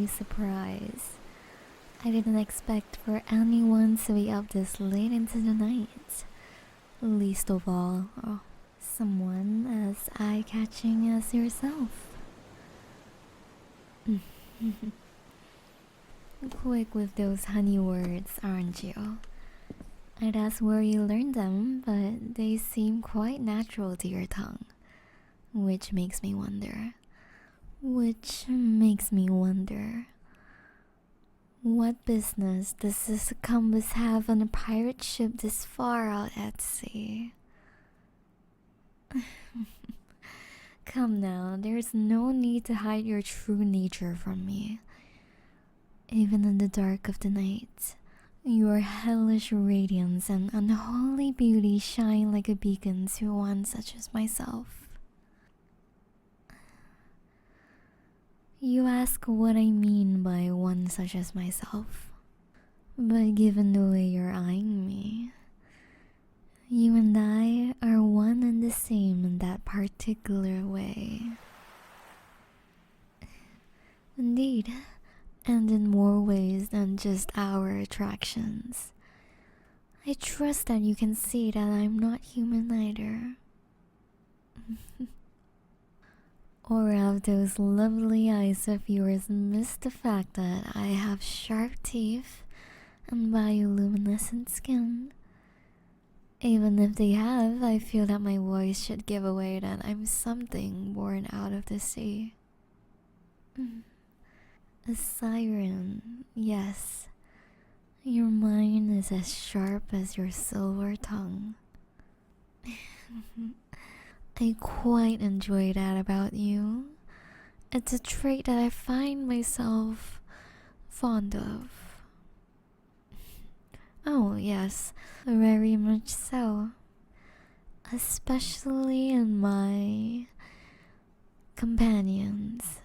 surprise. I didn't expect for anyone to be up this late into the night. Least of all, someone as eye-catching as yourself. Quick with those honey words, aren't you? I'd ask where you learned them, but they seem quite natural to your tongue. Which makes me wonder. What business does this compass have on a pirate ship this far out at sea? Come now, there's no need to hide your true nature from me. Even in the dark of the night, your hellish radiance and unholy beauty shine like a beacon to one such as myself. You ask what I mean by one such as myself, but given the way you're eyeing me, you and I are one and the same in that particular way. Indeed, and in more ways than just our attractions. I trust that you can see that I'm not human either. Or have those lovely eyes of yours missed the fact that I have sharp teeth and bioluminescent skin? Even if they have, I feel that my voice should give away that I'm something born out of the sea. A siren, yes. Your mind is as sharp as your silver tongue. I quite enjoy that about you. It's a trait that I find myself fond of. Oh, yes, very much so. Especially in my companions.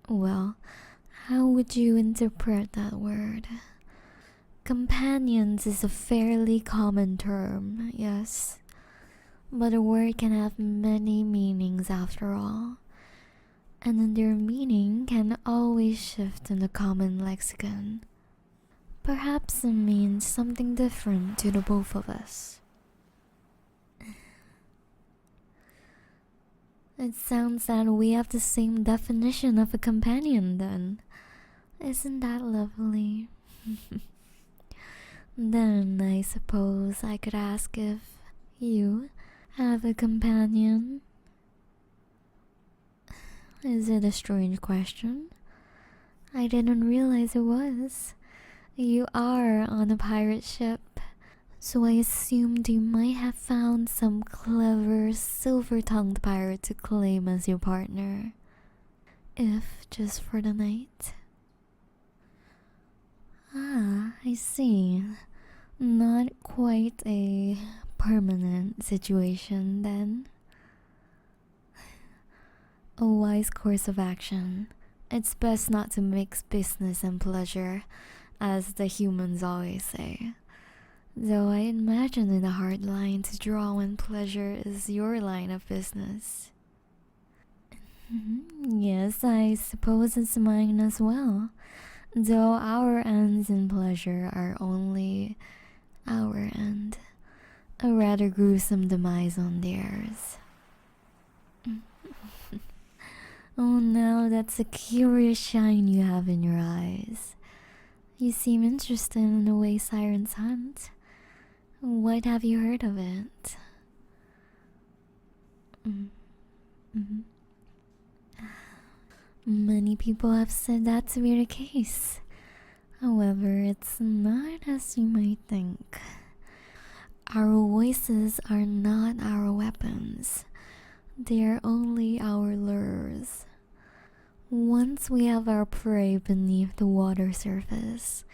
Well, how would you interpret that word? Companions is a fairly common term, yes. But a word can have many meanings after all, and then their meaning can always shift in the common lexicon. Perhaps it means something different to the both of us. It sounds that we have the same definition of a companion then. Isn't that lovely? Then I suppose I could ask if you have a companion? Is it a strange question? I didn't realize it was. You are on a pirate ship, so I assumed you might have found some clever silver-tongued pirate to claim as your partner. If just for the night. Ah, I see. Not quite a permanent situation then. A wise course of action. It's best not to mix business and pleasure, as the humans always say. Though I imagine it a hard line to draw when pleasure is your line of business. Yes, I suppose it's mine as well. Though our ends in pleasure are only our end. A rather gruesome demise on theirs. Oh, now that's a curious shine you have in your eyes. You seem interested in the way sirens hunt. What have you heard of it? Many people have said that to be the case. However, it's not as you might think. Our voices are not our weapons. They are only our lures. Once we have our prey beneath the water surface,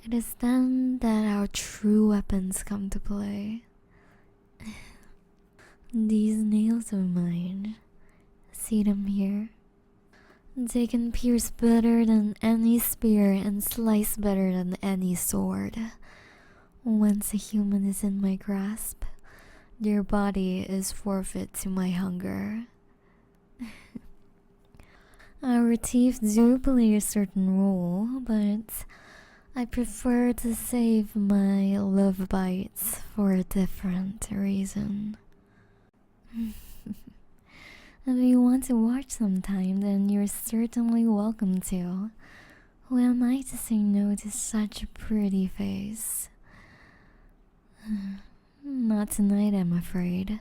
it is then that our true weapons come to play. These nails of mine, see them here? They can pierce better than any spear and slice better than any sword. Once a human is in my grasp, their body is forfeit to my hunger. Our teeth do play a certain role, but I prefer to save my love bites for a different reason. If you want to watch sometime, then you're certainly welcome to. Who am I to say no to such a pretty face? Not tonight, I'm afraid.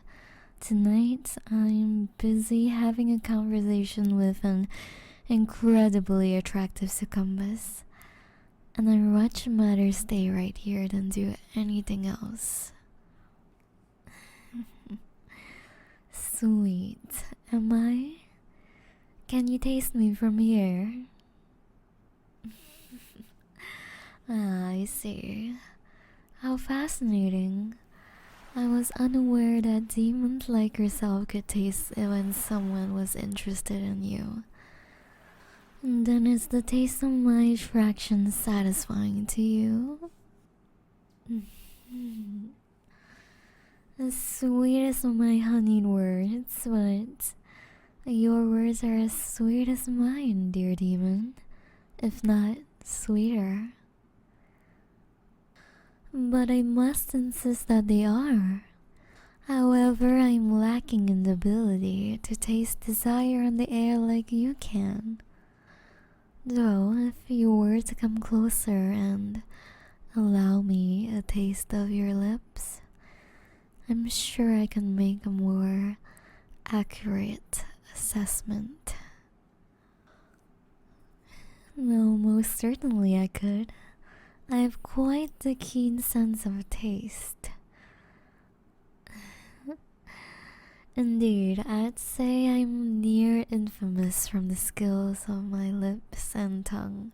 Tonight, I'm busy having a conversation with an incredibly attractive succubus, and I'd much rather stay right here than do anything else. Sweet, am I? Can you taste me from here? I see. How fascinating. I was unaware that demons like yourself could taste it when someone was interested in you. And then is the taste of my attraction satisfying to you? As sweet as my honeyed words, but your words are as sweet as mine, dear demon, if not sweeter. But I must insist that they are. However, I'm lacking in the ability to taste desire on the air like you can. Though, if you were to come closer and allow me a taste of your lips, I'm sure I can make a more accurate assessment. No, most certainly I could. I have quite a keen sense of taste. Indeed, I'd say I'm near infamous from the skills of my lips and tongue.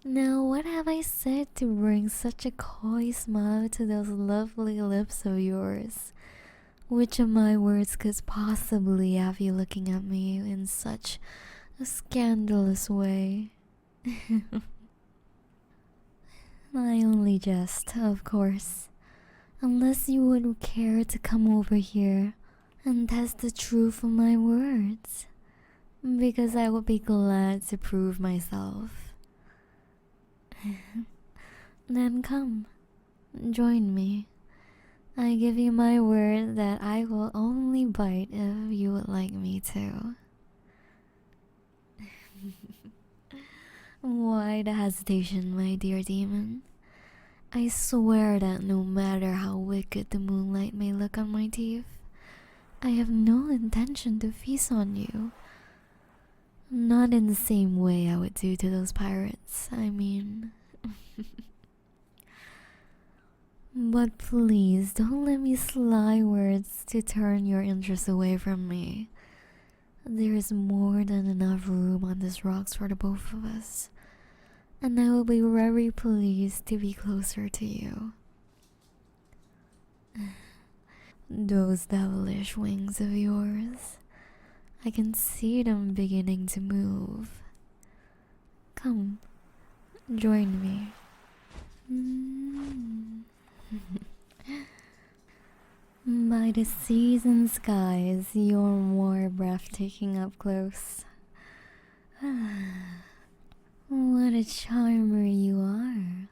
Now, what have I said to bring such a coy smile to those lovely lips of yours? Which of my words could possibly have you looking at me in such a scandalous way? I only jest, of course. Unless you would care to come over here and test the truth of my words. Because I would be glad to prove myself. Then come, join me. I give you my word that I will only bite if you would like me to. Why the hesitation, my dear demon? I swear that no matter how wicked the moonlight may look on my teeth, I have no intention to feast on you. Not in the same way I would do to those pirates, I mean. But please don't let me sly words to turn your interest away from me. There is more than enough room on these rocks for the both of us, and I will be very pleased to be closer to you. Those devilish wings of yours, I can see them beginning to move. Come, join me. By the seas and skies, you're more breathtaking up close. What a charmer you are.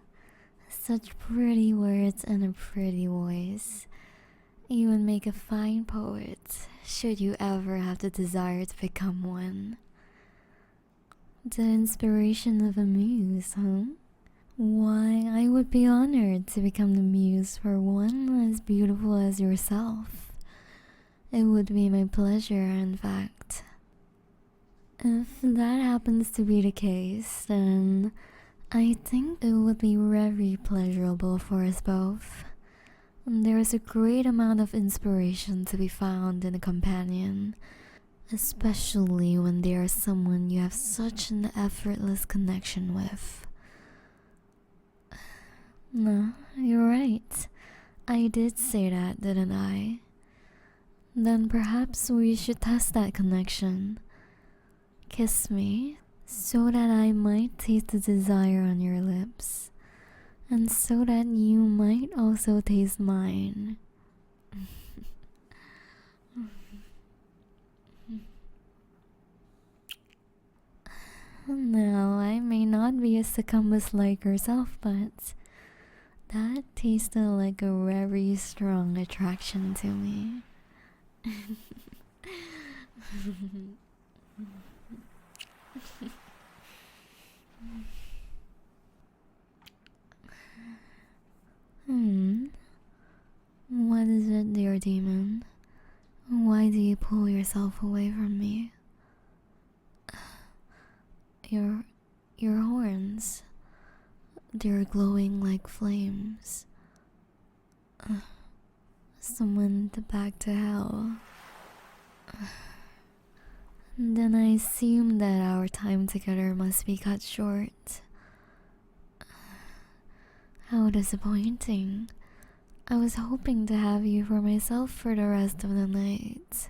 Such pretty words and a pretty voice. You would make a fine poet, should you ever have the desire to become one. The inspiration of a muse, huh? Why, I would be honored to become the muse for one as beautiful as yourself. It would be my pleasure, in fact. If that happens to be the case, then I think it would be very pleasurable for us both. There is a great amount of inspiration to be found in a companion, especially when they are someone you have such an effortless connection with. No, you're right. I did say that, didn't I? Then perhaps we should test that connection. Kiss me, so that I might taste the desire on your lips, and so that you might also taste mine. Now, I may not be a succumbus like herself, but that tasted like a very strong attraction to me. Hmm. What is it, dear demon? Why do you pull yourself away from me? Your horns. They're glowing like flames. Someone back to hell. Then I assume that our time together must be cut short. How disappointing. I was hoping to have you for myself for the rest of the night.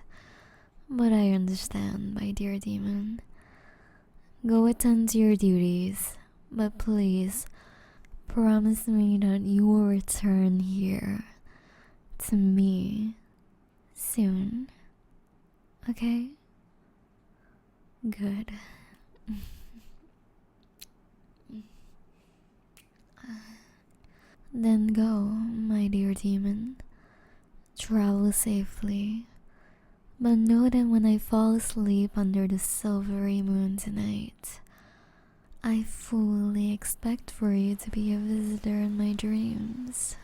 But I understand, my dear demon. Go attend to your duties, but please promise me that you will return here to me soon. Okay? Good. Then go, my dear demon. Travel safely. But know that when I fall asleep under the silvery moon tonight, I fully expect for you to be a visitor in my dreams.